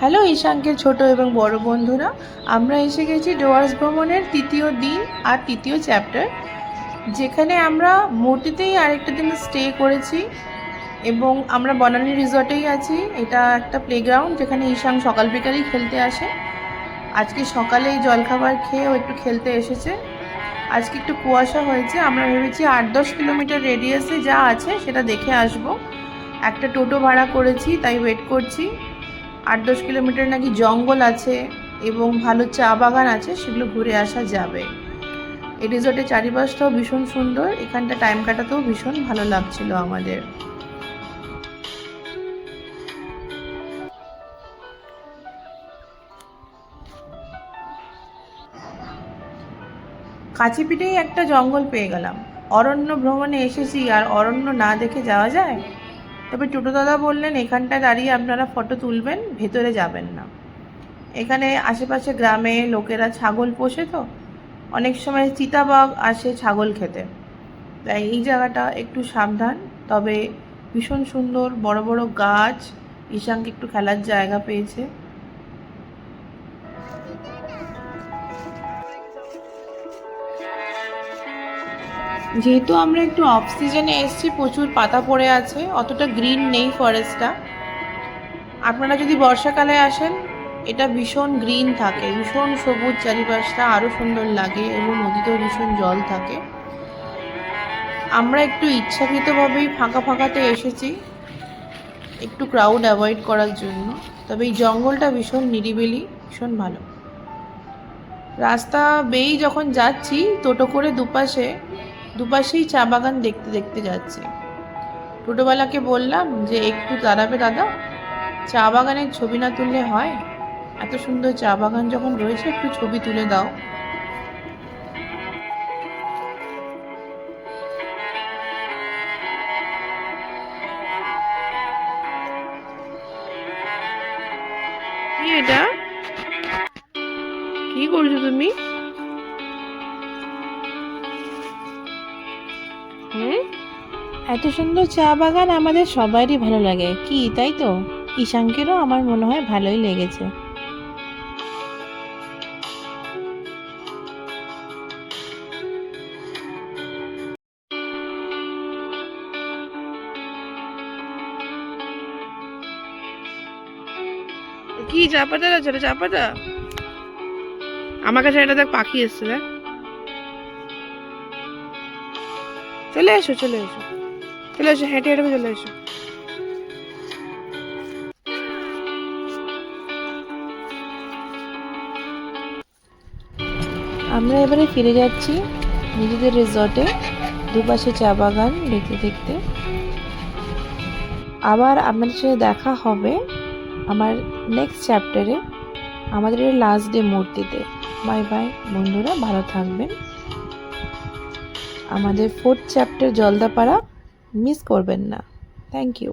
Hello ঈশাঙ্কের ছোট এবং বড় বন্ধুরা, আমরা এসে গেছি ডুয়ার্স ভ্রমণের তৃতীয় দিন আর তৃতীয় চ্যাপ্টার, যেখানে আমরা মূর্তিতেই আরেকটা দিন স্টে করেছি এবং আমরা বনানী রিসর্টেই আছি। এটা একটা প্লেগ্রাউন্ড যেখানে ঈশাঙ্ক সকাল বিকালেই খেলতে আসে। আজকে সকালেই জলখাবার খেয়ে ও একটু খেলতে এসেছে। আজকে একটু কুয়াশা হয়েছে, আমরা ভেবেছি 8-10 কিলোমিটার রেডিয়াসে যা আছে সেটা দেখে আসব। একটা টোটো ভাড়া করেছি, তাই ওয়েট করছি। 8-10 কিলোমিটার নাকি জঙ্গল আছে এবং ভালো চা বাগান আছে, সেগুলো ঘুরে আসা যাবে। এই রিসর্টের চারিপাশটাও ভীষণ সুন্দর, এখানটা টাইম কাটাতেও ভীষণ ভালো লাগছিল আমাদের। কাছেপিঠেই একটা জঙ্গল পেয়ে গেলাম। অরণ্য ভ্রমণে এসেছি, আর অরণ্য না দেখে যাওয়া যায়? তবে টোটো দাদা বললেন এখানটায় দাঁড়িয়ে আপনারা ফটো তুলবেন, ভেতরে যাবেন না। এখানে আশেপাশে গ্রামে লোকেরা ছাগল পোষে, তো অনেক সময় চিতাবাঘ আসে ছাগল খেতে, তাই এই জায়গাটা একটু সাবধান। তবে ভীষণ সুন্দর, বড় বড় গাছ, ঈশাঙ্ক একটু খেলার জায়গা পেয়েছে। যেহেতু আমরা একটু অফ সিজনে এসেছি, প্রচুর পাতা পড়ে আছে, অতটা গ্রিন নেই ফরেস্টটা। আপনারা যদি বর্ষাকালে আসেন, এটা ভীষণ গ্রিন থাকে, ভীষণ সবুজ চারিপাশটা, আরও সুন্দর লাগে এবং নদীতেও ভীষণ জল থাকে। আমরা একটু ইচ্ছাকৃতভাবেই ফাঁকা ফাঁকাতে এসেছি, একটু ক্রাউড অ্যাভয়েড করার জন্য। তবে এই জঙ্গলটা ভীষণ নিরিবিলি, ভীষণ ভালো। রাস্তা বেয়েই যখন যাচ্ছি, টোটো করে দুপাশেই চা বাগান দেখতে দেখতে যাচ্ছি। টোটোওয়ালাকে বললাম যে একটু দাঁড়াবে দাদা, চা বাগানের ছবি না তুললে হয়? এত সুন্দর চা বাগান যখন রয়েছে, একটু ছবি তুলে দাও। কি এটা? কি করছো তুমি? এত সুন্দর চা বাগান আমাদের সবারই ভালো লাগে, কি তাই তো? ঈশাঙ্কেরও আমার মনে হয় ভালোই লেগেছে। কি চা পাতা আছে? চা পাতা আমার কাছে একটা দেখ, পাখি এসছে দেখ। চলে এসো চলে এসো চলে এসো, হেঁটে হেঁটে চলে এসো। আমরা এবারে ফিরে যাচ্ছি নিজেদের রিসর্টে, দুপাশে চা বাগান দেখতে দেখতে। আবার আপনাদের সাথে দেখা হবে আমার নেক্সট চ্যাপ্টারে, আমাদের লাস্ট ডে মূর্তিতে। বাই বাই বন্ধুরা, ভালো থাকবেন। আমাদের 4th চ্যাপ্টার জলদাপাড়া মিস করবেন না। Thank you.